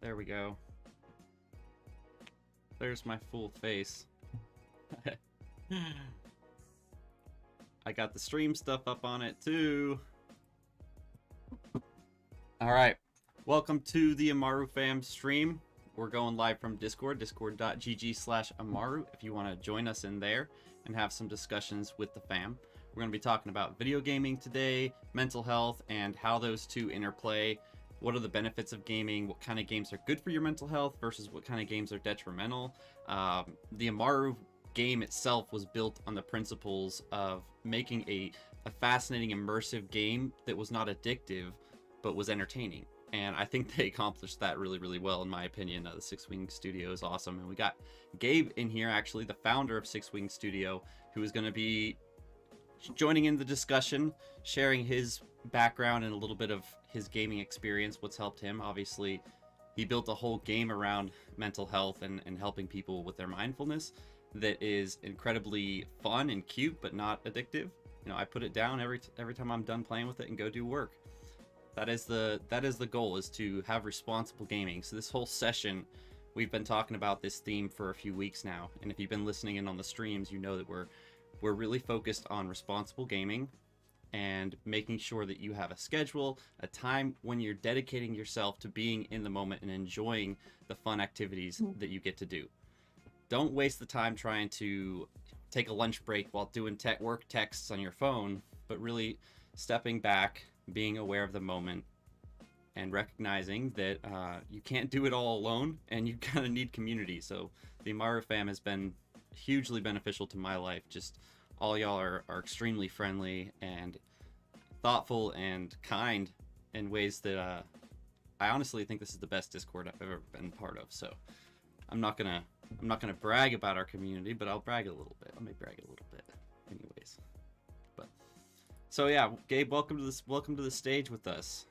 There we go. There's my full face. I got the stream stuff up on it too. Alright, welcome to the Amaru fam stream. We're going live from Discord, discord.gg/Amaru, if you want to join us in there and have some discussions with the fam. We're going to be talking about video gaming today, mental health, and how those two interplay. What are the benefits of gaming? What kind of games are good for your mental health versus what kind of games are detrimental? The Amaru game itself was built on the principles of making a fascinating, immersive game that was not addictive, but was entertaining. And I think they accomplished that really, really well, in my opinion. The Six Wing Studio is awesome. And we got Gabe in here, actually, the founder of Six Wing Studio, who is going to be joining in the discussion, sharing his background and a little bit of his gaming experience, what's helped him. Obviously, he built a whole game around mental health and helping people with their mindfulness that is incredibly fun and cute, but not addictive. You know, I put it down every time I'm done playing with it and go do work. That is the goal, is to have responsible gaming. So this whole session, we've been talking about this theme for a few weeks now, and if you've been listening in on the streams, you know that we're really focused on responsible gaming and making sure that you have a schedule, a time when you're dedicating yourself to being in the moment and enjoying the fun activities that you get to do. Don't waste the time trying to take a lunch break while doing work texts on your phone, but really stepping back, being aware of the moment, and recognizing that you can't do it all alone, and you kind of need community. So the Amaru fam has been hugely beneficial to my life. Just all y'all are extremely friendly and thoughtful and kind in ways that I honestly think this is the best Discord I've ever been part of. So I'm not gonna brag about our community, but I'll brag a little bit. I may brag a little bit, anyways. But so yeah, Gabe, welcome to the stage with us.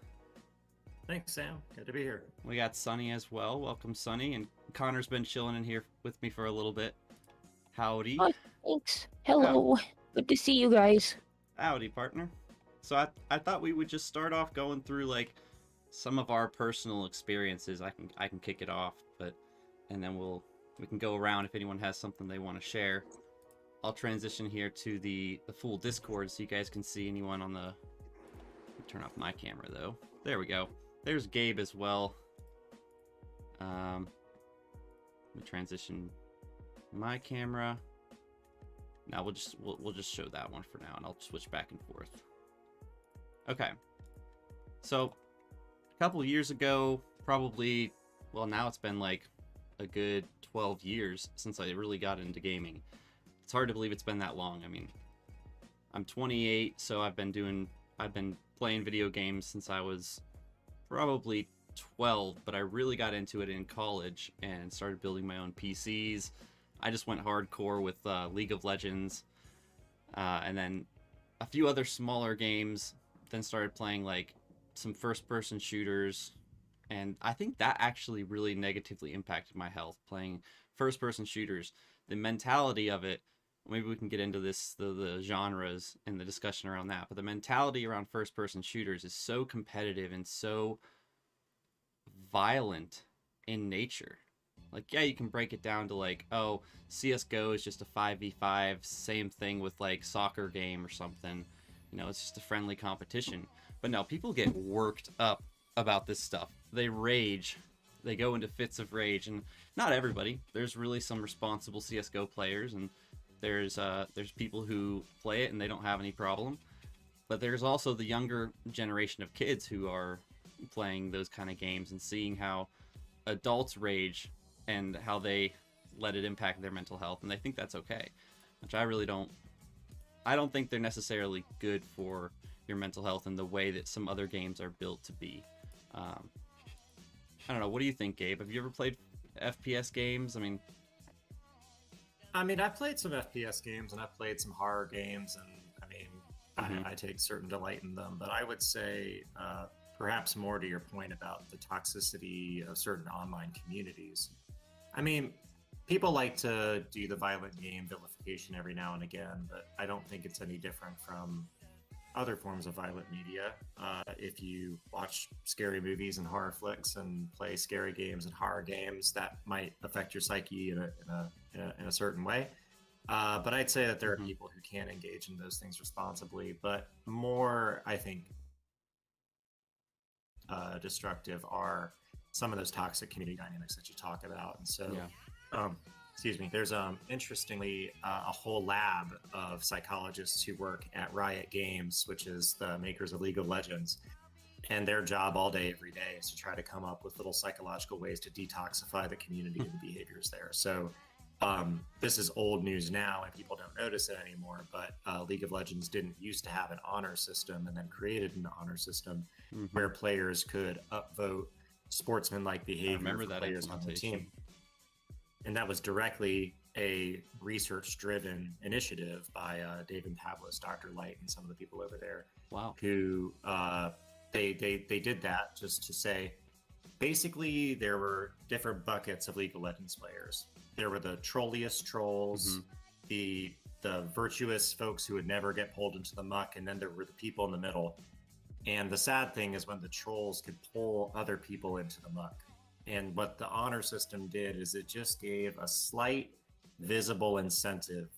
Thanks, Sam. Good to be here. We got Sunny as well. Welcome, Sunny. And Connor's been chilling in here with me for a little bit. Howdy. Oh, thanks. Hello. Good to see you guys. Howdy, partner. So I thought we would just start off going through like some of our personal experiences. I can kick it off, and then we can go around if anyone has something they want to share. I'll transition here to the full Discord so you guys can see anyone on the... Turn off my camera though. There we go. There's Gabe as well. Let me transition my camera. Now we'll just show that one for now, and I'll switch back and forth. Okay. So a couple years ago, probably, well, now it's been like a good 12 years since I really got into gaming. It's hard to believe it's been that long. I mean, I'm 28, so I've been playing video games since I was probably 12, but I really got into it in college and started building my own PCs. I just went hardcore with League of Legends, and then a few other smaller games, then started playing like some first-person shooters, and I think that actually really negatively impacted my health, playing first-person shooters. The mentality of it, maybe we can get into this, the genres and the discussion around that, but the mentality around first-person shooters is so competitive and so violent in nature. Like, yeah, you can break it down to like, oh, CSGO is just a 5v5, same thing with like soccer game or something. You know, it's just a friendly competition. But no, people get worked up about this stuff. They rage. They go into fits of rage, and not everybody. There's really some responsible CSGO players, and there's people who play it and they don't have any problem. But there's also the younger generation of kids who are playing those kind of games and seeing how adults rage and how they let it impact their mental health, and they think that's okay, which I really don't. I don't think they're necessarily good for your mental health in the way that some other games are built to be. I don't know. What do you think, Gabe? Have you ever played FPS games? I mean, I've played some FPS games and I've played some horror games, and I take certain delight in them. But I would say, perhaps more to your point about the toxicity of certain online communities. I mean, people like to do the violent game vilification every now and again, but I don't think it's any different from other forms of violent media. If you watch scary movies and horror flicks and play scary games and horror games, that might affect your psyche in a certain way. But I'd say that there are people who can engage in those things responsibly, but more, I think, destructive are some of those toxic community dynamics that you talk about. And so, excuse me, there's interestingly a whole lab of psychologists who work at Riot Games, which is the makers of League of Legends. And their job all day, every day is to try to come up with little psychological ways to detoxify the community and the behaviors there. So this is old news now and people don't notice it anymore, but League of Legends didn't used to have an honor system and then created an honor system where players could upvote sportsmanlike behavior for players on the team. And that was directly a research-driven initiative by David Pavlis, Dr. Light, and some of the people over there. Wow. Who they did that just to say, basically, there were different buckets of League of Legends players. There were the trolliest trolls, the virtuous folks who would never get pulled into the muck, and then there were the people in the middle. And the sad thing is when the trolls could pull other people into the muck. And what the honor system did is it just gave a slight visible incentive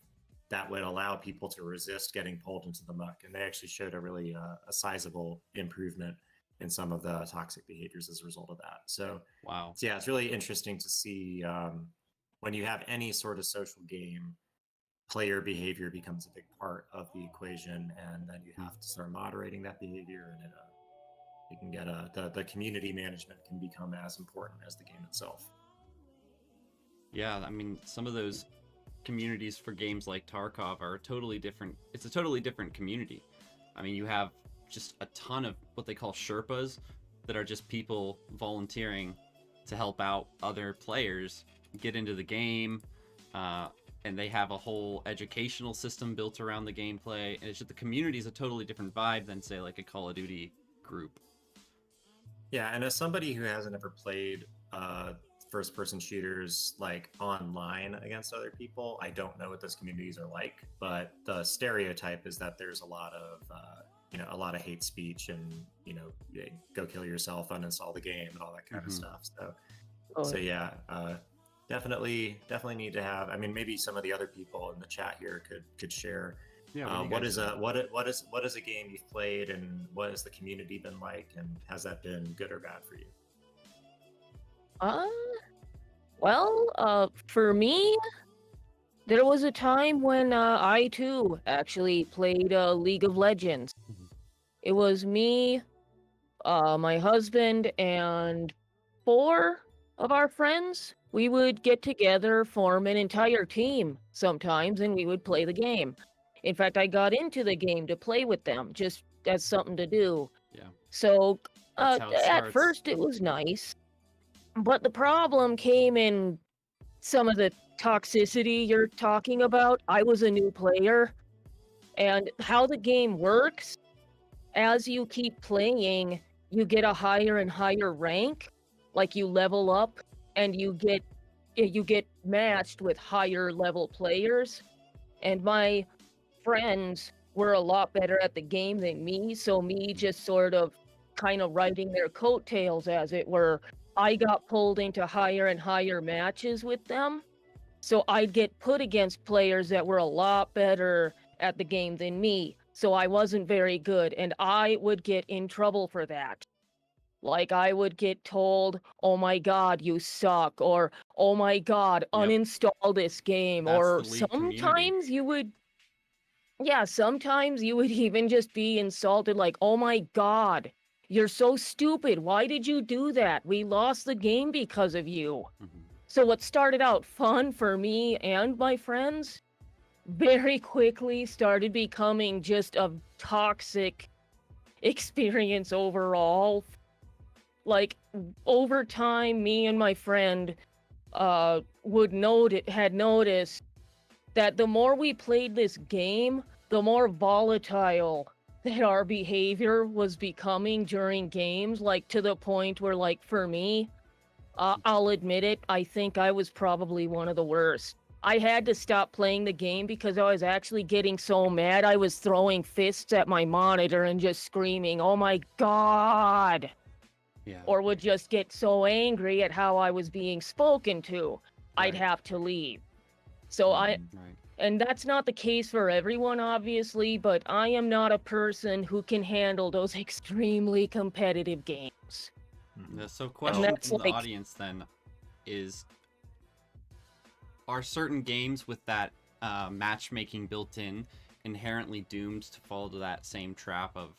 that would allow people to resist getting pulled into the muck. And they actually showed a really a sizable improvement in some of the toxic behaviors as a result of that. So, wow. Yeah, it's really interesting to see when you have any sort of social game, player behavior becomes a big part of the equation, and then you have to start moderating that behavior, and you can get the community management can become as important as the game itself. Yeah, I mean, some of those communities for games like Tarkov are totally different. It's a totally different community. I mean, you have just a ton of what they call Sherpas that are just people volunteering to help out other players get into the game, and they have a whole educational system built around the gameplay, and it's just the community is a totally different vibe than, say, like a Call of Duty group. Yeah, and as somebody who hasn't ever played first-person shooters like online against other people, I don't know what those communities are like, but the stereotype is that there's a lot of hate speech and go kill yourself, uninstall the game, and all that kind of stuff. So yeah, definitely need to have. I mean, maybe some of the other people in the chat here could share. Yeah, what is a game you've played, and what has the community been like, and has that been good or bad for you? Well, for me, there was a time when I too actually played League of Legends. It was me, my husband, and 4 of our friends. We would get together, form an entire team sometimes, and we would play the game. In fact, I got into the game to play with them, just as something to do. Yeah. So, at first it was nice, but the problem came in some of the toxicity you're talking about. I was a new player, and how the game works, as you keep playing, you get a higher and higher rank, like you level up, and you get matched with higher level players. And my friends were a lot better at the game than me, so me just sort of kind of riding their coattails, as it were, I got pulled into higher and higher matches with them. So I'd get put against players that were a lot better at the game than me. So I wasn't very good, and I would get in trouble for that. Like, I would get told, "Oh my God, you suck," or "Oh my God, uninstall this game," or sometimes you would even just be insulted, like, "Oh my God, you're so stupid. Why did you do that? We lost the game because of you." So what started out fun for me and my friends very quickly started becoming just a toxic experience overall. Like, over time, me and my friend had noticed that the more we played this game, the more volatile that our behavior was becoming during games, like to the point where, like, for me, I'll admit it, I think I was probably one of the worst. I had to stop playing the game because I was actually getting so mad. I was throwing fists at my monitor and just screaming, "Oh my God!" Yeah. Or would just get so angry at how I was being spoken to, I'd Right. have to leave. So Right. and that's not the case for everyone, obviously, but I am not a person who can handle those extremely competitive games. So question that's from the like- audience then is, are certain games with that matchmaking built in inherently doomed to fall to that same trap of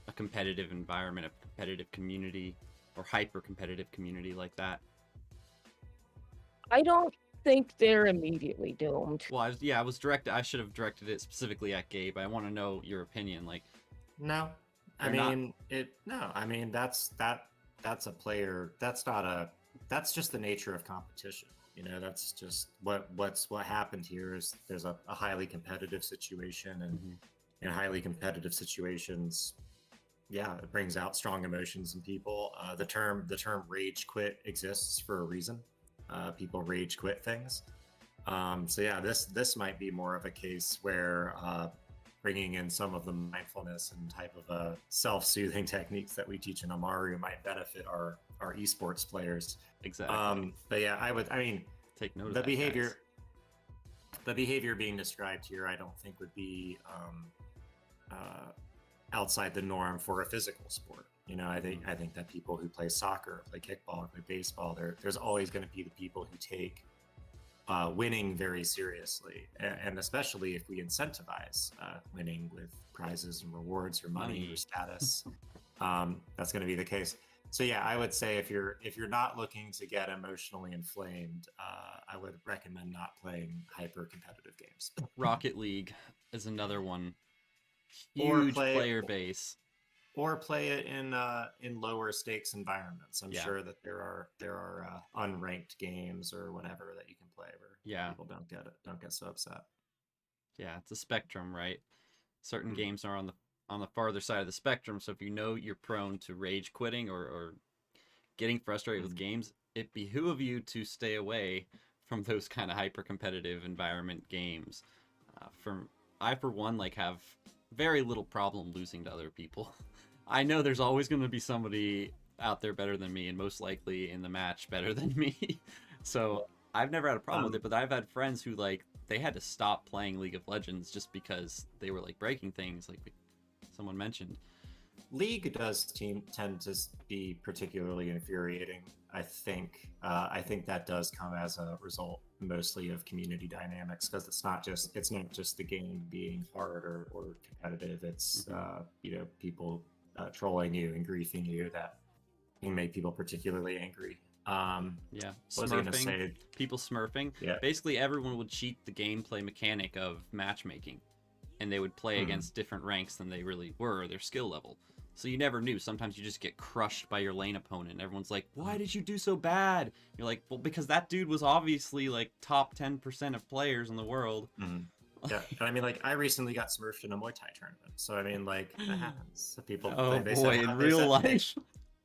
a competitive environment, a competitive community, or hyper competitive community like that? I don't think they're immediately doomed. Well, I should have directed it specifically at Gabe. I want to know your opinion. Like, No, I They're not- mean No, I mean that's a player. That's just the nature of competition. You know, that's just what happened here is there's a highly competitive situation, and Mhm. in highly competitive situations, yeah, it brings out strong emotions in people. The term rage quit exists for a reason. People rage quit things. So yeah, this might be more of a case where bringing in some of the mindfulness and type of self-soothing techniques that we teach in Amaru might benefit our esports players. Exactly. But yeah, I mean, Take note of the that, behavior, guys. the behavior being described here, I don't think would be outside the norm for a physical sport. You know, I think that people who play soccer, play kickball, play baseball, there's always going to be the people who take winning very seriously, and especially if we incentivize winning with prizes and rewards or money or status, that's going to be the case. So yeah, I would say if you're not looking to get emotionally inflamed, I would recommend not playing hyper competitive games. Rocket League is another one. Or Huge play- player base. Or play it in lower stakes environments. I'm Yeah. sure that there are unranked games or whatever that you can play where people don't get so upset. Yeah, it's a spectrum, right? Certain Mhm. games are on the farther side of the spectrum, so if you know you're prone to rage quitting or getting frustrated with games, it behooves you to stay away from those kind of hyper competitive environment games. I for one have very little problem losing to other people. I know there's always going to be somebody out there better than me, and most likely in the match better than me. So I've never had a problem with it, but I've had friends who they had to stop playing League of Legends just because they were breaking things, like someone mentioned. League does tend to be particularly infuriating. I think that does come as a result mostly of community dynamics, because it's not just the game being hard or competitive. It's people trolling you and griefing you that can make people particularly angry. Yeah, what was I gonna smurfing, say? people smurfing. Yeah. Basically, everyone would cheat the gameplay mechanic of matchmaking, and they would play against different ranks than they really were, their skill level. So you never knew. Sometimes you just get crushed by your lane opponent. Everyone's like, "Why did you do so bad?" You're like, "Well, because that dude was obviously top 10% of players in the world." Yeah, and I mean, I recently got smurfed in a Muay Thai tournament, so I mean, that happens. People, Oh they boy, said, in real life.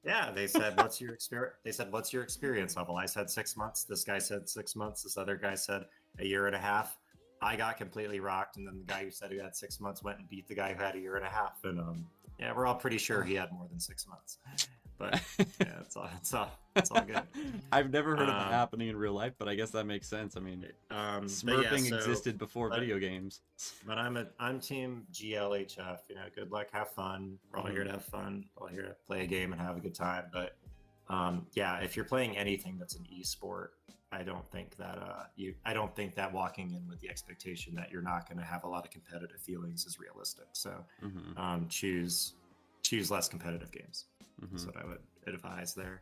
Yeah, they said, "What's your experience?" They said, "What's your experience level?" I said 6 months. This guy said 6 months. This other guy said a year and a half. I got completely rocked, and then the guy who said he had 6 months went and beat the guy who had a year and a half. And yeah, we're all pretty sure he had more than 6 months. But yeah, it's all good. I've never heard of that happening in real life, but I guess that makes sense. I mean, smurfing existed before video games. But I'm team GLHF. You know, good luck, have fun. We're all here to have fun. We're all here to play a game and have a good time. But yeah, if you're playing anything that's an esport, I don't think that walking in with the expectation that you're not going to have a lot of competitive feelings is realistic. So choose less competitive games. That's what I would advise there.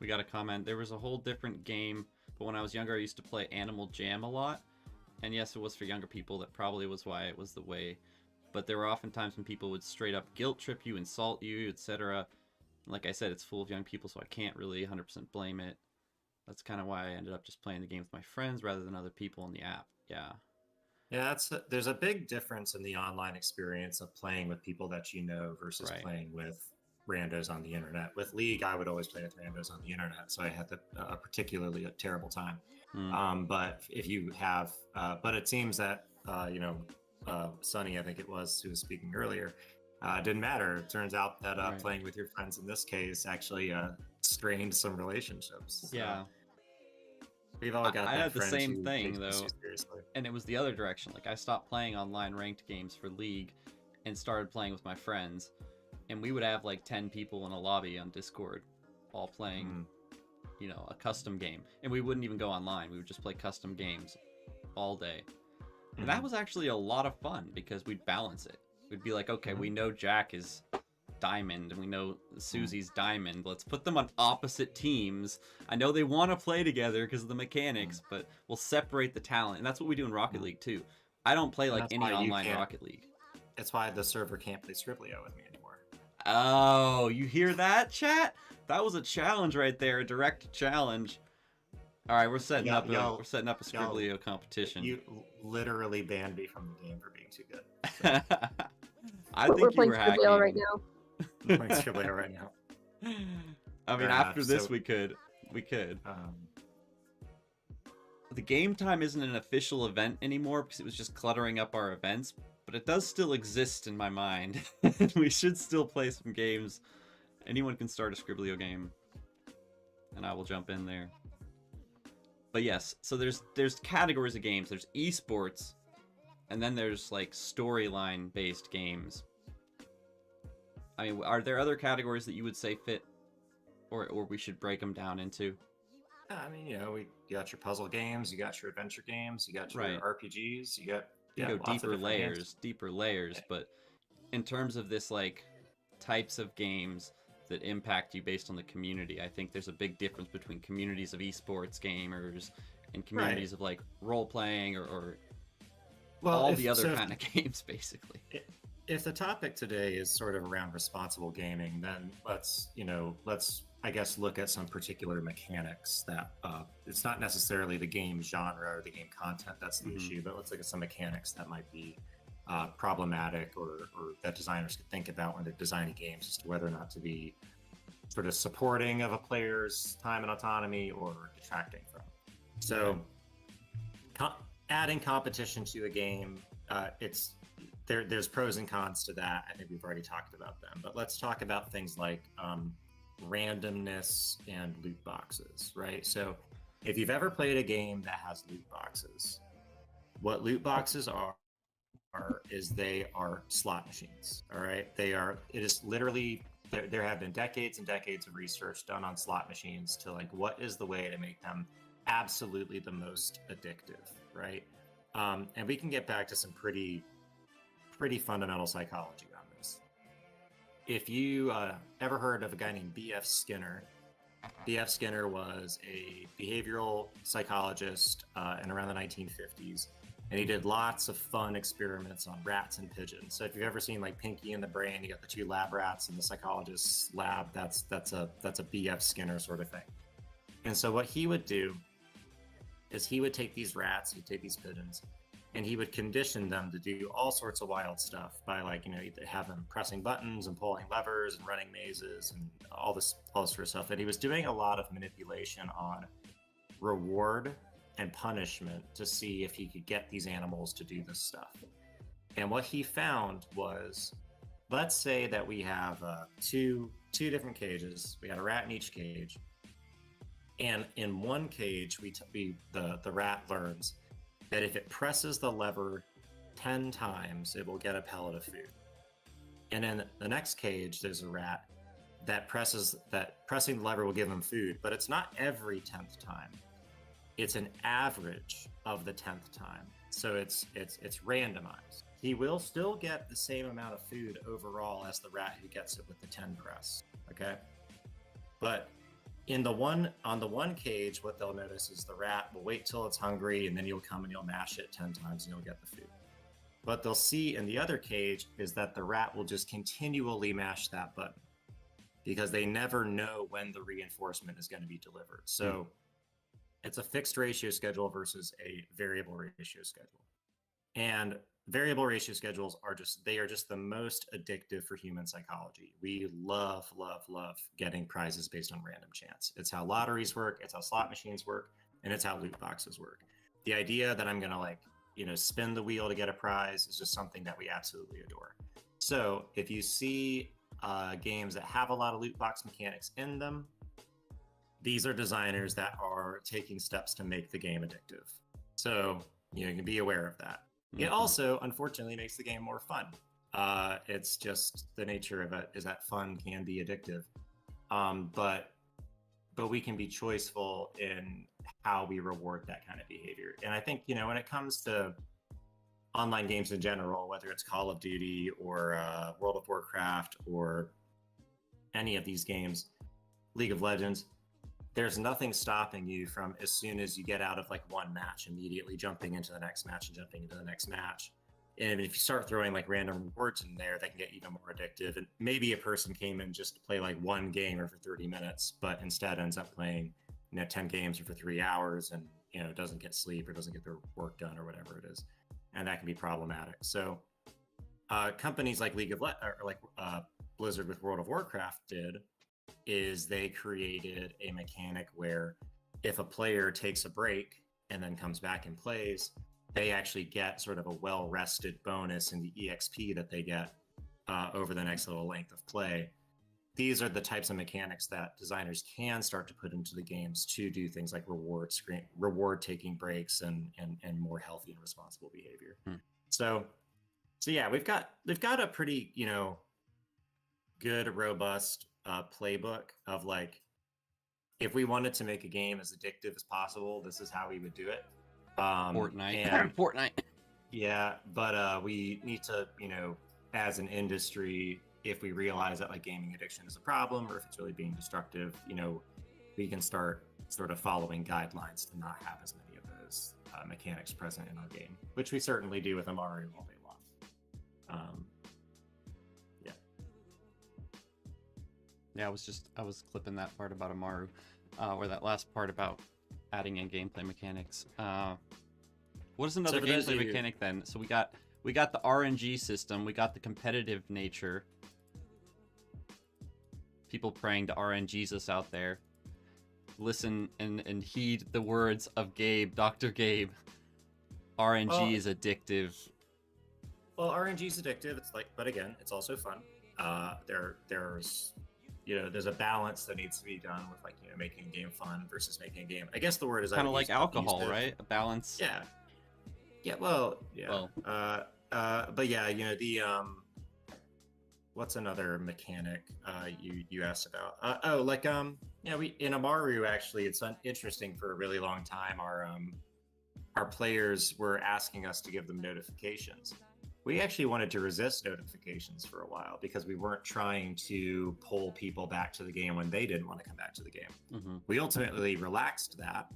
We got a comment. There was a whole different game, but when I was younger, I used to play Animal Jam a lot. And yes, it was for younger people. That probably was why it was the way. But there were often times when people would straight up guilt trip you, insult you, etc. Like I said, it's full of young people, so I can't really 100% blame it. That's kind of why I ended up just playing the game with my friends rather than other people in the app. Yeah. Yeah, there's a big difference in the online experience of playing with people that you know versus playing with randos on the internet. With League, I would always play with randos on the internet, so I had a particularly terrible time. But if you have, but it seems that Sonny, I think it was, who was speaking earlier, didn't matter. It turns out that playing with your friends in this case actually strained some relationships. Yeah. We've all got I that had the friend same who thing takes though, this seriously. and it was the other direction. Like I stopped playing online ranked games for League and started playing with my friends, and we would have like 10 people in a lobby on Discord all playing a custom game, and we wouldn't even go online. We would just play custom games all day. And that was actually a lot of fun because we'd balance it. We'd be like, okay, we know Jack is diamond and we know Susie's diamond. Let's put them on opposite teams. I know they want to play together because of the mechanics, but we'll separate the talent. And that's what we do in Rocket League too. I don't play like any online Rocket League. That's why the server can't play Scriblio with me anymore. Oh, you hear that, chat? That was a challenge right there, a direct challenge. All right, we're setting up a Scriblio competition. You literally banned me from the game for being too good. So. I think you were hacking. Scriblio right now. We're playing Scriblio right now. I mean, after this, we could. The game time isn't an official event anymore because it was just cluttering up our events, but it does still exist in my mind. We should still play some games. Anyone can start a Scriblio game, and I will jump in there. But yes, so there's categories of games. There's esports, and then there's like storyline based games. I mean, are there other categories that you would say fit, or we should break them down into? I mean, you got your puzzle games, you got your adventure games, you got your RPGs, you got go deeper layers. But in terms of this like types of games that impact you based on the community, I think there's a big difference between communities of esports gamers and communities of like role playing or all the other kind of games, basically. If the topic today is sort of around responsible gaming, then let's I guess look at some particular mechanics that it's not necessarily the game genre or the game content that's the issue, but let's look at some mechanics that might be problematic or that designers could think about when they're designing games as to whether or not to be sort of supporting of a player's time and autonomy or detracting from. So adding competition to a game, there's pros and cons to that. I think we've already talked about them, but let's talk about things like randomness and loot boxes, right? So if you've ever played a game that has loot boxes, what loot boxes are is they are slot machines. All right, it is literally there have been decades and decades of research done on slot machines to like what is the way to make them absolutely the most addictive, right? And we can get back to some pretty fundamental psychology on this. If you ever heard of a guy named B.F. Skinner, B.F. Skinner was a behavioral psychologist in around the 1950s. And he did lots of fun experiments on rats and pigeons. So if you've ever seen like Pinky and the Brain, you got the two lab rats in the psychologist's lab. That's a B.F. Skinner sort of thing. And so what he would do is he would take these rats, he'd take these pigeons, and he would condition them to do all sorts of wild stuff by like, have them pressing buttons and pulling levers and running mazes and all this sort of stuff. And he was doing a lot of manipulation on reward and punishment to see if he could get these animals to do this stuff. And what he found was, let's say that we have two different cages. We had a rat in each cage. And in one cage, the rat learns that if it presses the lever 10 times, it will get a pellet of food. And in the next cage, there's a rat that pressing the lever will give him food, but it's not every 10th time. It's an average of the 10th time. So it's randomized. He will still get the same amount of food overall as the rat who gets it with the 10 press. Okay? But on the one cage, what they'll notice is the rat will wait till it's hungry, and then you'll come and you'll mash it 10 times and you'll get the food. What they'll see in the other cage is that the rat will just continually mash that button because they never know when the reinforcement is going to be delivered. So it's a fixed ratio schedule versus a variable ratio schedule. And variable ratio schedules are just the most addictive for human psychology. We love getting prizes based on random chance. It's how lotteries work. It's how slot machines work. and it's how loot boxes work. The idea that I'm gonna like, spin the wheel to get a prize is just something that we absolutely adore. So if you see games that have a lot of loot box mechanics in them, these are designers that are taking steps to make the game addictive. So you can be aware of that. Mm-hmm. It also, unfortunately, makes the game more fun. It's just the nature of it is that fun can be addictive. But we can be choiceful in how we reward that kind of behavior. And I think, when it comes to online games in general, whether it's Call of Duty or World of Warcraft or any of these games, League of Legends, there's nothing stopping you from, as soon as you get out of like one match, immediately jumping into the next match and jumping into the next match. And if you start throwing like random rewards in there, that can get even more addictive. And maybe a person came in just to play like one game or for 30 minutes, but instead ends up playing 10 games or for 3 hours and doesn't get sleep or doesn't get their work done or whatever it is. And that can be problematic. So companies like Blizzard with World of Warcraft did is they created a mechanic where if a player takes a break and then comes back and plays, they actually get sort of a well-rested bonus in the EXP that they get over the next little length of play. These are the types of mechanics that designers can start to put into the games to do things like reward taking breaks and more healthy and responsible behavior. So yeah, we've got a pretty good, robust playbook of like, if we wanted to make a game as addictive as possible, this is how we would do it. Fortnite. Yeah, but we need to, as an industry, if we realize that like gaming addiction is a problem or if it's really being destructive, we can start sort of following guidelines to not have as many of those mechanics present in our game, which we certainly do with Amaru all day long. Yeah, I was clipping that part about Amaru, or that last part about adding in gameplay mechanics. What is another gameplay mechanic then? So we got the RNG system, we got the competitive nature. People praying to RNGesus out there. Listen and heed the words of Gabe, Dr. Gabe. RNG is addictive. Well, RNG is addictive. It's like, but again, it's also fun. There's a balance that needs to be done with like, making a game fun versus making a game. I guess the word is kind of like alcohol, right? A balance. Yeah. Yeah. Well, yeah. But yeah, the what's another mechanic you asked about? We in Amaru actually, it's interesting. For a really long time, our players were asking us to give them notifications. We actually wanted to resist notifications for a while because we weren't trying to pull people back to the game when they didn't want to come back to the game. Mm-hmm. We ultimately relaxed that.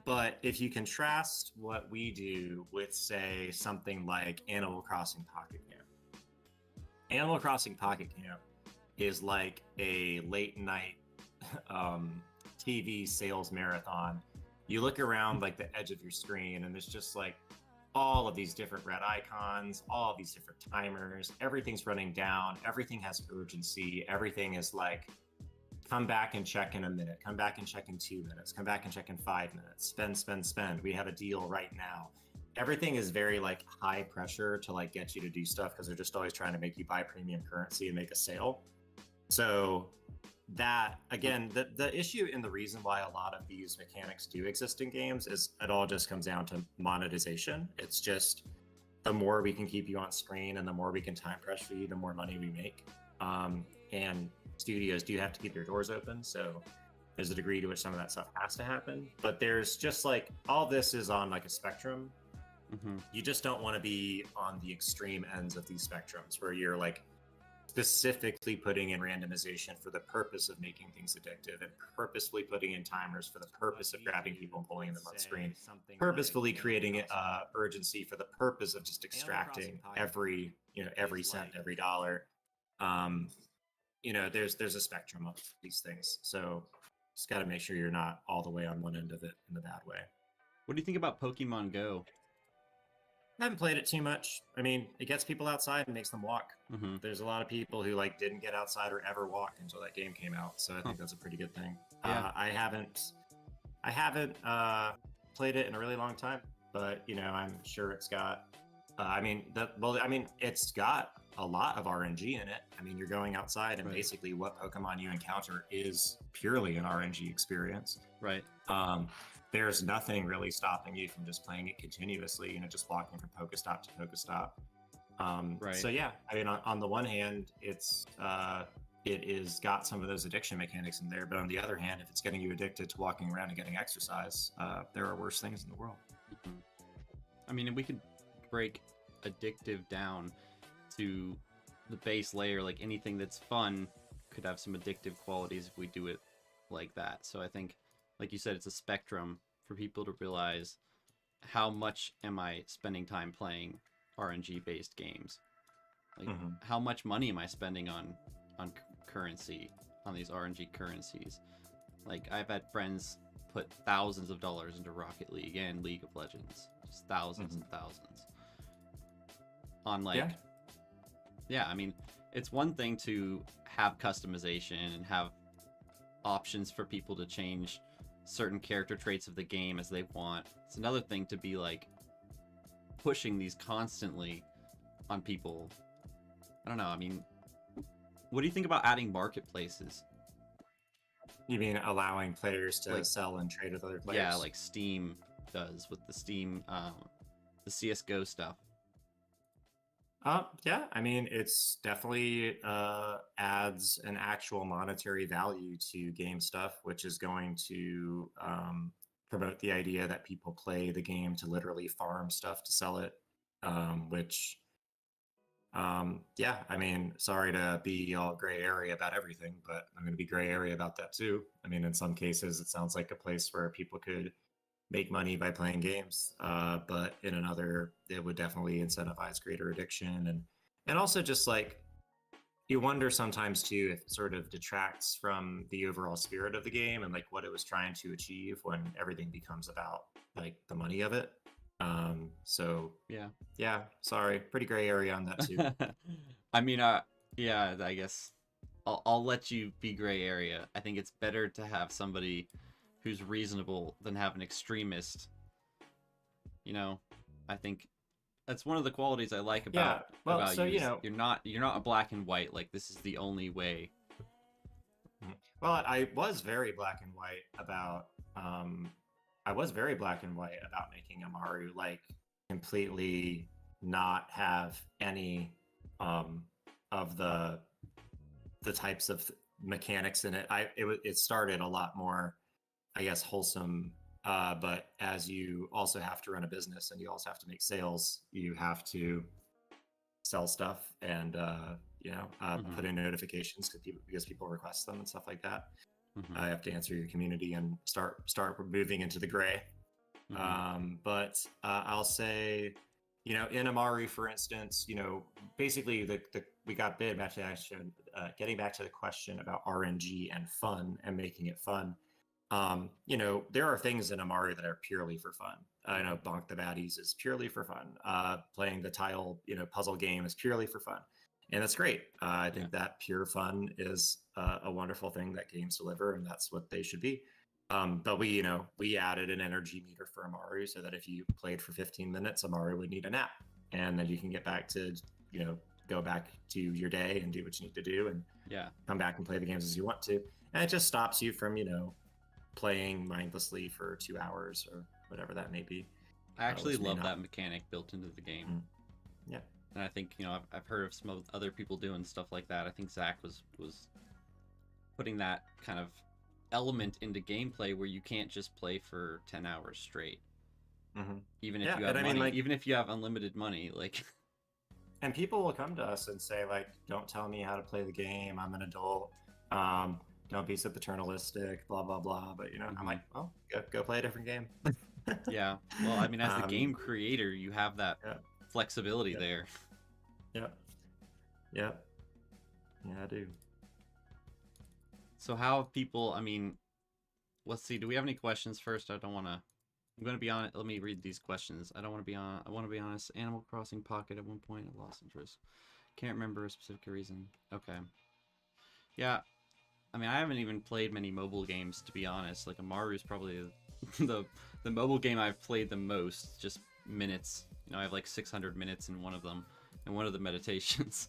But if you contrast what we do with, say, something like Animal Crossing Pocket Camp. Animal Crossing Pocket Camp is like a late night TV sales marathon. You look around like the edge of your screen and there's just like all of these different red icons, all of these different timers, everything's running down, everything has urgency, everything is like, come back and check in a minute, come back and check in 2 minutes, come back and check in 5 minutes, spend, we have a deal right now. Everything is very like high pressure to like get you to do stuff because they're just always trying to make you buy premium currency and make a sale. So that, again, the issue and the reason why a lot of these mechanics do exist in games is it all just comes down to monetization. It's just the more we can keep you on screen and the more we can time pressure you, the more money we make. And studios do have to keep their doors open, so there's a degree to which some of that stuff has to happen. But there's just like, all this is on like a spectrum. Mm-hmm. You just don't want to be on the extreme ends of these spectrums where you're like specifically putting in randomization for the purpose of making things addictive and purposefully putting in timers for the purpose of grabbing people and pulling them on screen, purposefully creating urgency for the purpose of just extracting every cent, every dollar. There's a spectrum of these things. So just got to make sure you're not all the way on one end of it in the bad way. What do you think about Pokemon Go? I haven't played it too much. I mean, it gets people outside and makes them walk. Mm-hmm. There's a lot of people who like didn't get outside or ever walk until that game came out. So I think that's a pretty good thing. Yeah. I haven't played it in a really long time, but I'm sure it's got. It's got a lot of RNG in it. I mean, you're going outside, and basically what Pokemon you encounter is purely an RNG experience. Right. There's nothing really stopping you from just playing it continuously. Just walking from Pokestop to Pokestop. Right. So yeah, I mean, on the one hand, it is got some of those addiction mechanics in there, but on the other hand, if it's getting you addicted to walking around and getting exercise, there are worse things in the world. Mm-hmm. I mean, we could break addictive down to the base layer. Like anything that's fun could have some addictive qualities if we do it like that. So I think, like you said, it's a spectrum for people to realize how much am I spending time playing RNG based games. Like how much money am I spending on currency, on these RNG currencies? Like I've had friends put thousands of dollars into Rocket League and League of Legends, just thousands and thousands on I mean, it's one thing to have customization and have options for people to change certain character traits of the game as they want. It's another thing to be like pushing these constantly on people. I don't know. I mean, what do you think about adding marketplaces? You mean allowing players to sell and trade with other players? Yeah, like Steam does with the Steam, the CS:GO stuff. Yeah, I mean, it's definitely adds an actual monetary value to game stuff, which is going to promote the idea that people play the game to literally farm stuff to sell it, which, yeah, I mean, sorry to be all gray area about everything, but I'm going to be gray area about that too. I mean, in some cases, it sounds like a place where people could make money by playing games, but in another, it would definitely incentivize greater addiction, and also just like you wonder sometimes too if it sort of detracts from the overall spirit of the game and like what it was trying to achieve when everything becomes about like the money of it. So yeah, sorry, pretty gray area on that too. I mean, yeah, I guess I'll let you be gray area. I think it's better to have somebody who's reasonable than have an extremist. I think that's one of the qualities I like about so you. You're not a black and white, like this is the only way. Well, I was very black and white about making Amaru like completely not have any of the types of mechanics in it. It started a lot more, I guess, wholesome, but as you also have to run a business and you also have to make sales, you have to sell stuff and put in notifications because people request them and stuff like that. I have to answer your community and start moving into the gray. But I'll say, in Amaru, for instance, basically we got getting back to the question about RNG and fun and making it fun. There are things in Amaru that are purely for fun. I know Bonk the Baddies is purely for fun. Playing the tile, puzzle game is purely for fun. And that's great. I think that pure fun is a wonderful thing that games deliver, and that's what they should be. But we added an energy meter for Amaru so that if you played for 15 minutes, Amaru would need a nap. And then you can get back to, go back to your day and do what you need to do and come back and play the games as you want to. And it just stops you from, playing mindlessly for 2 hours or whatever that may be. I actually love that mechanic built into the game. Yeah. And I think, I've heard of some other people doing stuff like that. I think Zach was putting that kind of element into gameplay where you can't just play for 10 hours straight. Even if you have money, even if you have unlimited money, like. And people will come to us and say, like, don't tell me how to play the game. I'm an adult. Don't be so paternalistic, blah, blah, blah. But, I'm like, well, go play a different game. Yeah. Well, I mean, as the game creator, you have that flexibility there. Yeah. Yeah, I do. So how have people, I mean, let's see, do we have any questions first? I'm going to be on it. Let me read these questions. I want to be honest. Animal Crossing Pocket at one point, I lost interest. Can't remember a specific reason. Okay. Yeah. I mean, I haven't even played many mobile games, to be honest. Like, Amaru is probably the mobile game I've played the most, just minutes. I have like 600 minutes in one of them, in one of the meditations.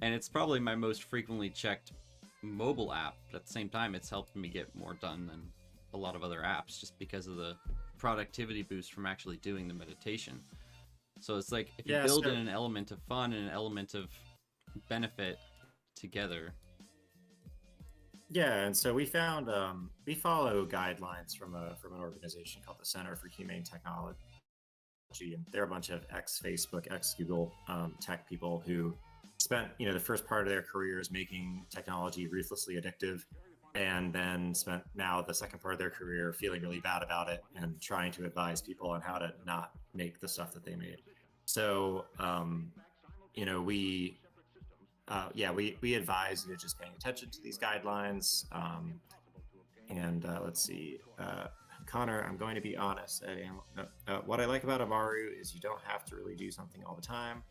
And it's probably my most frequently checked mobile app, but at the same time, it's helped me get more done than a lot of other apps just because of the productivity boost from actually doing the meditation. So it's like if you build in an element of fun and an element of benefit together. Yeah, and so we found we follow guidelines from an organization called the Center for Humane Technology, and they're a bunch of ex-Facebook, ex-Google tech people who spent the first part of their careers making technology ruthlessly addictive, and then spent now the second part of their career feeling really bad about it and trying to advise people on how to not make the stuff that they made. So we advise just paying attention to these guidelines. Let's see, Connor, I'm going to be honest. What I like about Amaru is you don't have to really do something all the time.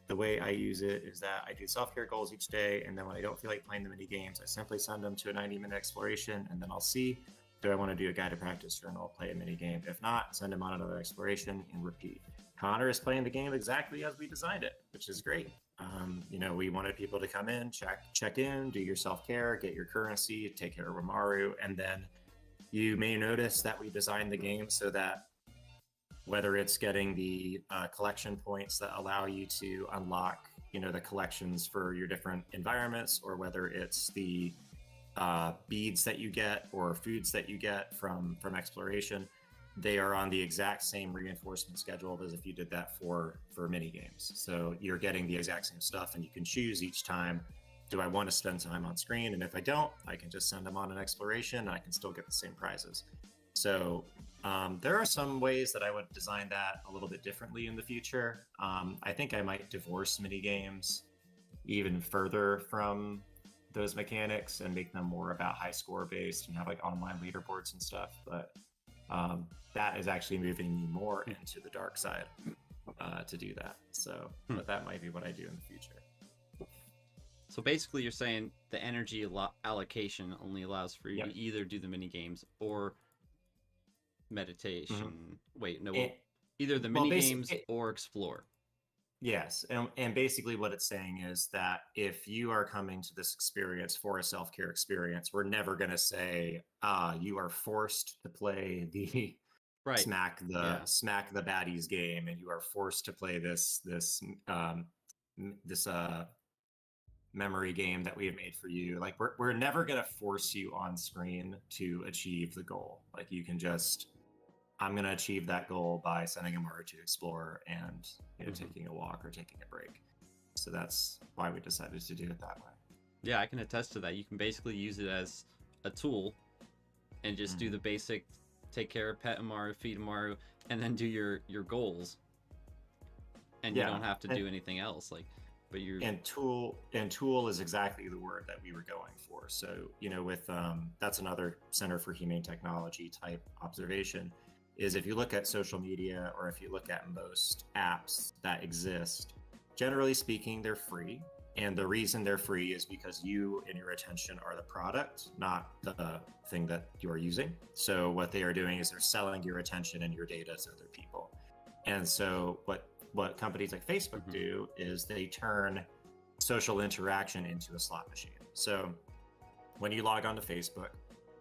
The way I use it is that I do self-care goals each day, and then when I don't feel like playing the mini games, I simply send them to a 90-minute exploration, and then I'll see, do I want to do a guided practice or I'll play a mini game. If not, send them on another exploration and repeat. Connor is playing the game exactly as we designed it, which is great. We wanted people to come in, check in, do your self-care, get your currency, take care of Amaru, and then you may notice that we designed the game so that whether it's getting the collection points that allow you to unlock, the collections for your different environments, or whether it's the beads that you get or foods that you get from exploration, they are on the exact same reinforcement schedule as if you did that for mini games. So you're getting the exact same stuff, and you can choose each time, do I want to spend time on screen? And if I don't, I can just send them on an exploration and I can still get the same prizes. So there are some ways that I would design that a little bit differently in the future. I think I might divorce mini games even further from those mechanics and make them more about high score based and have like online leaderboards and stuff. But that is actually moving me more into the dark side to do that. So, but that might be what I do in the future. So basically, you're saying the energy allocation only allows for you to either do the mini games or meditation. Mm-hmm. Wait, no, either the mini games or explore. Yes, and basically what it's saying is that if you are coming to this experience for a self-care experience, we're never going to say, you are forced to play the smack the baddies game, and you are forced to play this memory game that we have made for you. Like we're never going to force you on screen to achieve the goal. Like you can just, I'm going to achieve that goal by sending Amaru to explore and taking a walk or taking a break. So that's why we decided to do it that way. Yeah, I can attest to that. You can basically use it as a tool and just do the basic take care of pet Amaru, feed Amaru, and then do your goals. And you don't have to do anything else. But you're... And tool is exactly the word that we were going for. So, with that's another Center for Humane Technology type observation, is if you look at social media or if you look at most apps that exist, generally speaking, they're free. And the reason they're free is because you and your attention are the product, not the thing that you are using. So what they are doing is they're selling your attention and your data to other people. And so what companies like Facebook do is they turn social interaction into a slot machine. So when you log on to Facebook,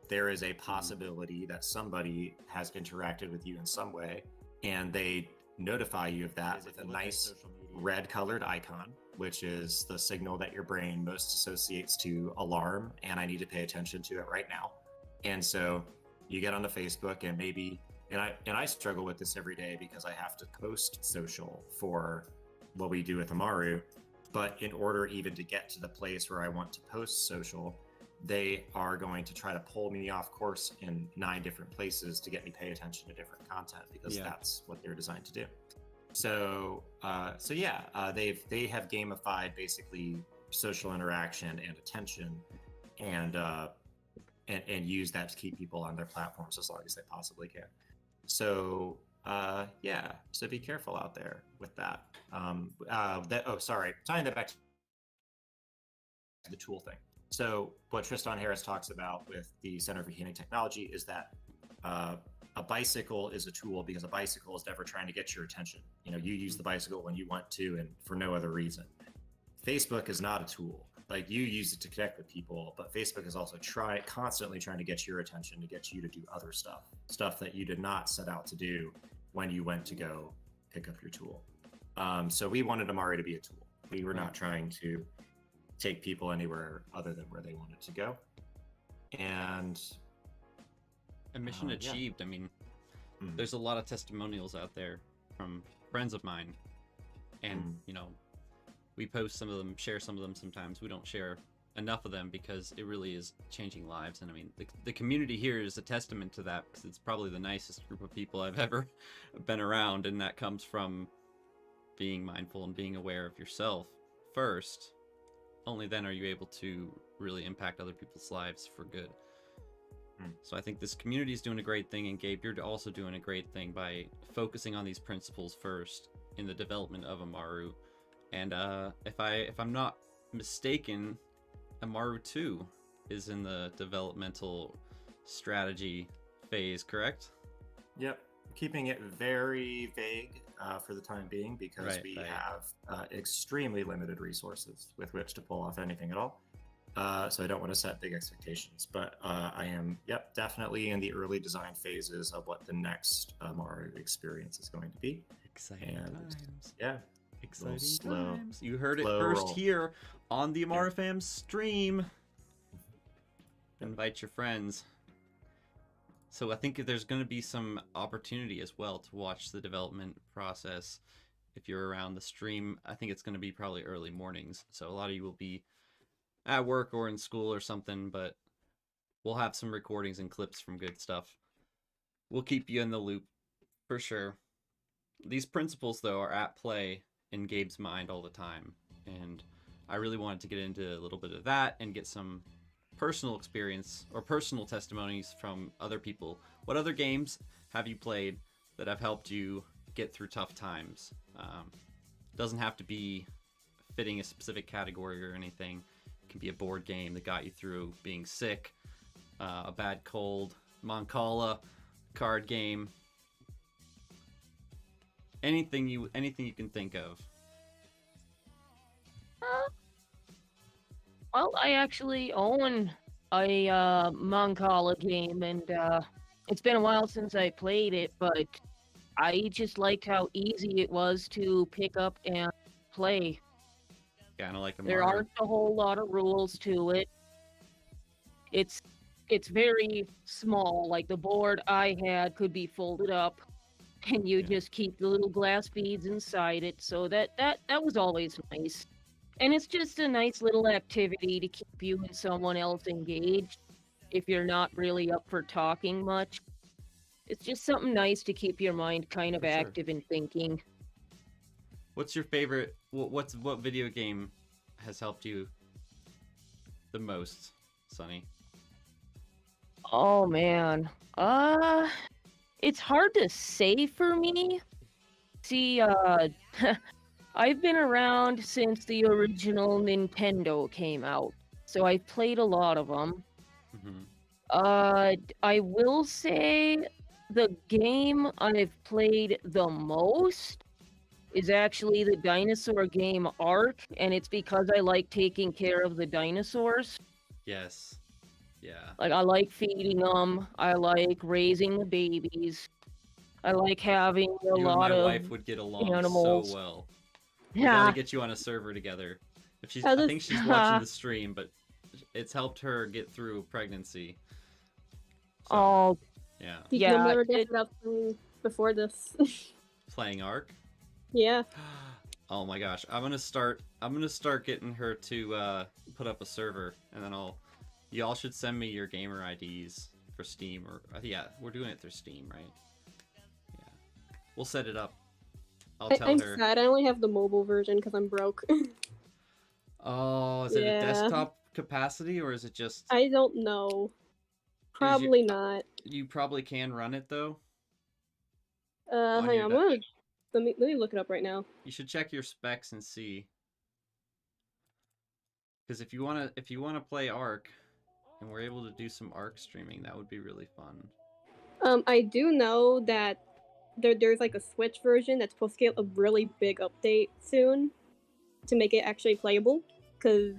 there is a possibility that somebody has interacted with you in some way, and they notify you of that with a nice red colored icon, which is the signal that your brain most associates to alarm, and I need to pay attention to it right now. And so you get onto Facebook, and maybe, and I struggle with this every day because I have to post social for what we do with Amaru. But in order even to get to the place where I want to post social, they are going to try to pull me off course in 9 different places to get me pay attention to different content, because that's what they're designed to do. So they have gamified basically social interaction and attention, and use that to keep people on their platforms as long as they possibly can. So so be careful out there with that. Tying that back to the tool thing. So what Tristan Harris talks about with the Center for Humane Technology is that a bicycle is a tool because a bicycle is never trying to get your attention. You use the bicycle when you want to and for no other reason. Facebook is not a tool. Like, you use it to connect with people, but Facebook is also constantly trying to get your attention, to get you to do other stuff that you did not set out to do when you went to go pick up your tool. So we wanted Amari to be a tool. We were not trying to take people anywhere other than where they wanted to go. And mission achieved. I mean, there's a lot of testimonials out there from friends of mine, and we post some of them, share some of them. Sometimes we don't share enough of them because it really is changing lives. And I mean, the community here is a testament to that, because it's probably the nicest group of people I've ever been around, and that comes from being mindful and being aware of yourself first. Only then are you able to really impact other people's lives for good. So I think this community is doing a great thing, and Gabe, you're also doing a great thing by focusing on these principles first in the development of Amaru. And if I'm not mistaken, Amaru 2 is in the developmental strategy phase, correct? Yep. Keeping it very vague for the time being, because we have extremely limited resources with which to pull off anything at all. So I don't want to set big expectations, but I am, definitely in the early design phases of what the next Mario experience is going to be. Exciting times. Yeah. Exciting times. You heard it first here on the Amara Fam stream. Invite your friends. So I think there's going to be some opportunity as well to watch the development process. If you're around the stream, I think it's going to be probably early mornings. So a lot of you will be at work or in school or something, but we'll have some recordings and clips from good stuff. We'll keep you in the loop for sure. These principles, though, are at play in Gabe's mind all the time, and I really wanted to get into a little bit of that and get some personal experience or personal testimonies from other people. What other games have you played that have helped you get through tough times? Doesn't have to be fitting a specific category or anything. It can be a board game that got you through being sick, a bad cold, Moncala, card game, anything you can think of. Well, I actually own a Moncala game, and it's been a while since I played it, but I just liked how easy it was to pick up and play. Kind of like a There aren't a whole lot of rules to it. It's very small. Like, the board I had could be folded up, and you just keep the little glass beads inside it. So that was always nice. And it's just a nice little activity to keep you and someone else engaged if you're not really up for talking much. It's just something nice to keep your mind kind of active and thinking. What's your favorite? What video game has helped you the most, Sonny? Oh man, it's hard to say for me. See, I've been around since the original Nintendo came out, so I've played a lot of them. I will say the game I've played the most is actually the dinosaur game Ark, and it's because I like taking care of the dinosaurs. Yes. Yeah. Like, I like feeding them. I like raising the babies. I like having a lot of my wife would get along animals. so well. Yeah. We gotta get you on a server together. I think she's watching the stream, but it's helped her get through pregnancy. So, oh. Yeah. You'll never get enough playing before this. Playing Ark? Yeah. Oh my gosh. I'm gonna start getting her to put up a server, and then y'all should send me your gamer IDs for Steam, or we're doing it through Steam, right? Yeah. We'll set it up. I'm sad. I only have the mobile version because I'm broke. Oh, is it a desktop capacity, or is it just... I don't know. Probably not. You probably can run it, though? Hang on. Let me look it up right now. You should check your specs and see. Because if you wanna play Ark, and we're able to do some Ark streaming, that would be really fun. I do know that there's like a Switch version that's supposed to get a really big update soon to make it actually playable. Because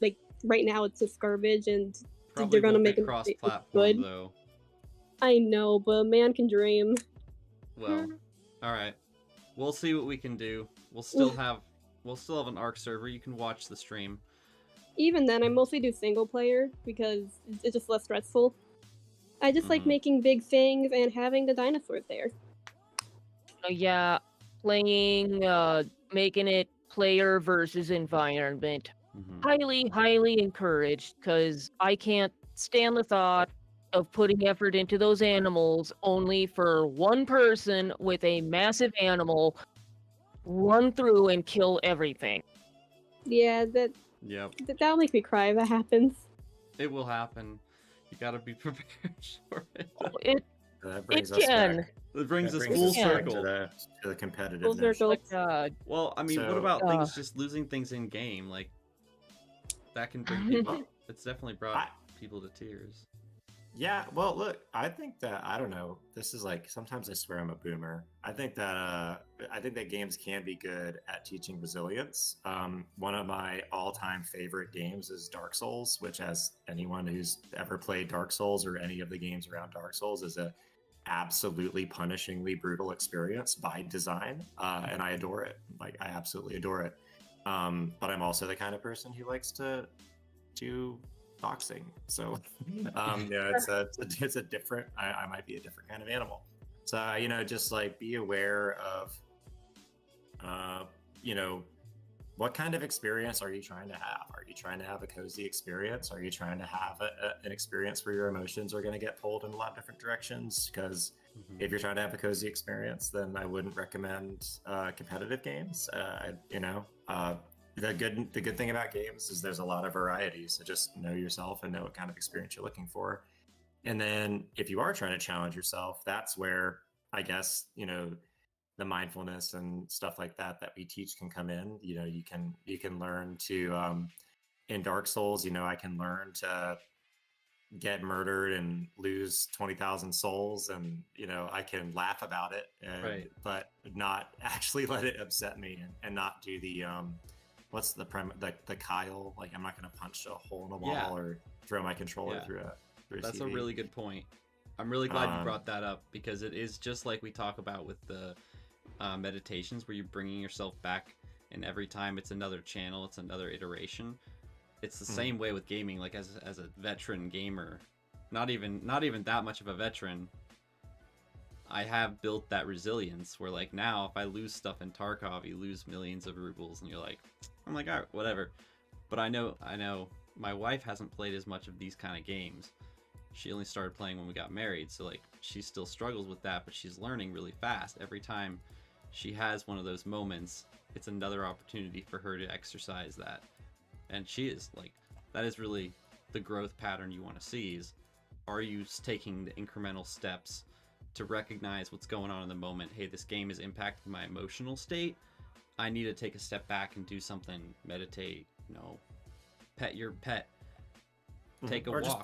like right now it's just garbage, and Probably they're gonna won't make be an update that's cross-platform good. though. I know, but a man can dream. Well, all right. We'll see what we can do. We'll still have an ARC server. You can watch the stream. Even then, I mostly do single player because it's just less stressful. I just like making big things and having the dinosaurs there. Yeah, playing, making it player versus environment. Highly, highly encouraged, because I can't stand the thought of putting effort into those animals only for one person with a massive animal run through and kill everything. Yeah, that'll make me cry if that happens. It will happen. You gotta be prepared for it. That brings it us can. back. It brings us That full us back circle. to the competitive. Full circle. Well, I mean, what So- about things just losing things in game? Like that can bring people. It's definitely brought people to tears. Yeah, well, look, I think that I don't know. This is like sometimes I swear I'm a boomer. I think that games can be good at teaching resilience. One of my all-time favorite games is Dark Souls, which, as anyone who's ever played Dark Souls or any of the games around Dark Souls, is a absolutely punishingly brutal experience by design, and I adore it. Like, I absolutely adore it. But I'm also the kind of person who likes to do boxing, so it's a different. I might be a different kind of animal. So just like be aware of, what kind of experience are you trying to have? Are you trying to have a cozy experience? Are you trying to have an experience where your emotions are going to get pulled in a lot of different directions? Because if you're trying to have a cozy experience, then I wouldn't recommend competitive games. The good thing about games is there's a lot of variety. So just know yourself and know what kind of experience you're looking for. And then if you are trying to challenge yourself, that's where I guess, the mindfulness and stuff like that we teach can come in. You can learn to, in Dark Souls, I can learn to get murdered and lose 20,000 souls, and I can laugh about it, but not actually let it upset me, and not do the what's the Kyle, like I'm not going to punch a hole in a wall or throw my controller through a That's TV. a really good point. I'm really glad you brought that up, because it is just like we talk about with the meditations, where you're bringing yourself back, and every time it's another channel, it's another iteration. It's the same way with gaming. Like as a veteran gamer, not even that much of a veteran, I have built that resilience where, like, now if I lose stuff in Tarkov, you lose millions of rubles, and I'm like, all right, whatever. But I know my wife hasn't played as much of these kind of games. She only started playing when we got married, so like she still struggles with that, but she's learning really fast. Every time she has one of those moments, it's another opportunity for her to exercise that. And she is like, that is really the growth pattern you want to see, is are you taking the incremental steps to recognize what's going on in the moment? Hey, this game is impacting my emotional state. I need to take a step back and do something, meditate, pet your pet, take a walk. Or just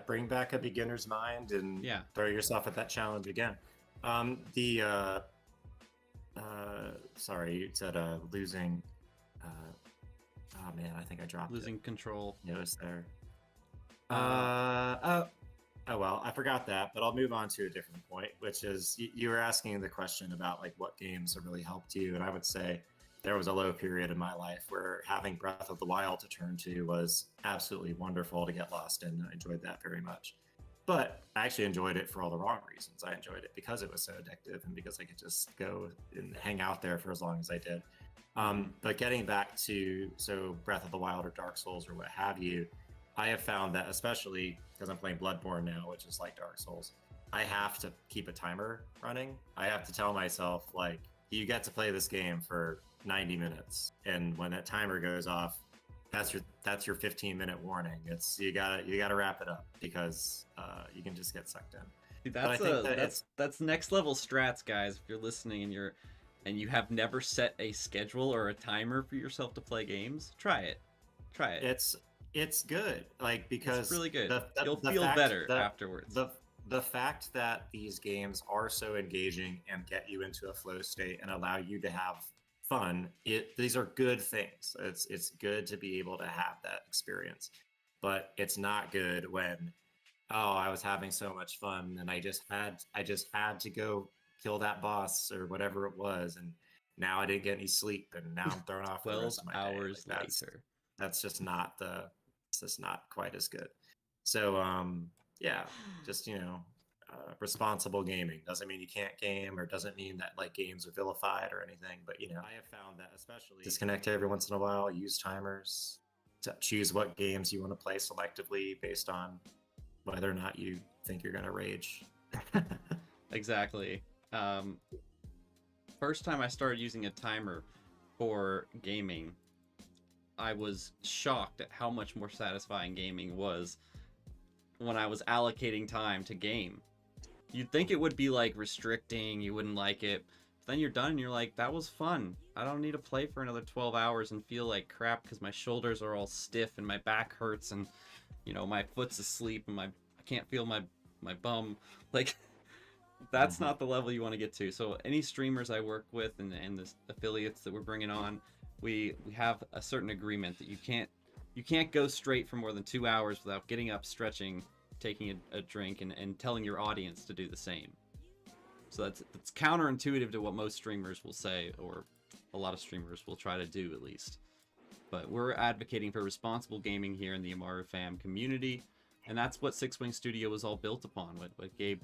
bring back a beginner's mind and throw yourself at that challenge again. Sorry, you said losing. Oh man, I think I dropped losing control. Notice there. Oh well, I forgot that, but I'll move on to a different point, which is you were asking the question about like what games have really helped you, and I would say there was a low period in my life where having Breath of the Wild to turn to was absolutely wonderful to get lost in. I enjoyed that very much. But I actually enjoyed it for all the wrong reasons. I enjoyed it because it was so addictive and because I could just go and hang out there for as long as I did. But getting back to Breath of the Wild or Dark Souls or what have you, I have found that, especially because I'm playing Bloodborne now, which is like Dark Souls, I have to keep a timer running. I have to tell myself, like, you get to play this game for 90 minutes, and when that timer goes off, that's your 15-minute warning. It's you gotta wrap it up, because you can just get sucked in. Dude, that's next level strats, guys. If you're listening and you have never set a schedule or a timer for yourself to play games, try it. It's good, like, because it's really good. You'll feel better afterwards. the fact that these games are so engaging and get you into a flow state and allow you to have fun, these are good things. It's good to be able to have that experience, but it's not good when, oh, I was having so much fun and I just had to go kill that boss or whatever it was, and now I didn't get any sleep and now I'm thrown off for the rest of my 12 day. hours Like, later. that's just not it's just not quite as good. So yeah, just responsible gaming doesn't mean you can't game, or doesn't mean that like games are vilified or anything, but I have found that especially disconnect every once in a while, use timers to choose what games you want to play selectively based on whether or not you think you're gonna rage. Exactly. First time I started using a timer for gaming, I was shocked at how much more satisfying gaming was when I was allocating time to game. You'd think it would be like restricting, you wouldn't like it, but then you're done and you're like, that was fun. I don't need to play for another 12 hours and feel like crap because my shoulders are all stiff and my back hurts and my foot's asleep and I can't feel my bum. Like, that's not the level you want to get to. So any streamers I work with and the affiliates that we're bringing on, we have a certain agreement that you can't go straight for more than 2 hours without getting up, stretching, taking a drink, and telling your audience to do the same. So that's counterintuitive to what most streamers will say, or a lot of streamers will try to do at least. But we're advocating for responsible gaming here in the Amaru fam community, and that's what Six Wing Studio was all built upon. What Gabe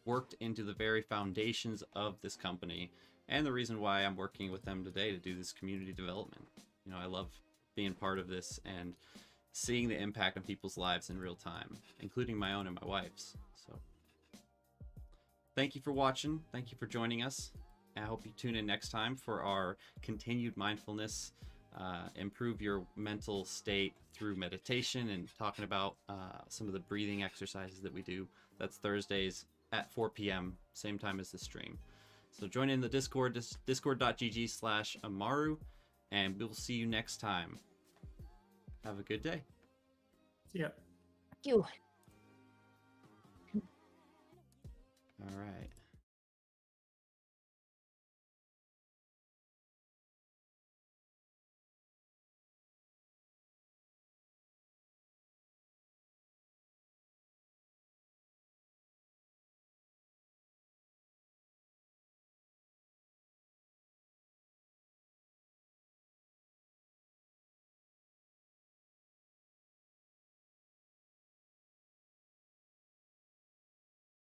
worked into the very foundations of this company, and the reason why I'm working with them today to do this community development. I love being part of this and seeing the impact on people's lives in real time, including my own and my wife's. So thank you for watching. Thank you for joining us. I hope you tune in next time for our continued mindfulness, improve your mental state through meditation and talking about some of the breathing exercises that we do. That's Thursdays at 4 p.m., same time as the stream. So join in the Discord, discord.gg/Amaru, and we'll see you next time. Have a good day. Yeah. Thank you. All right.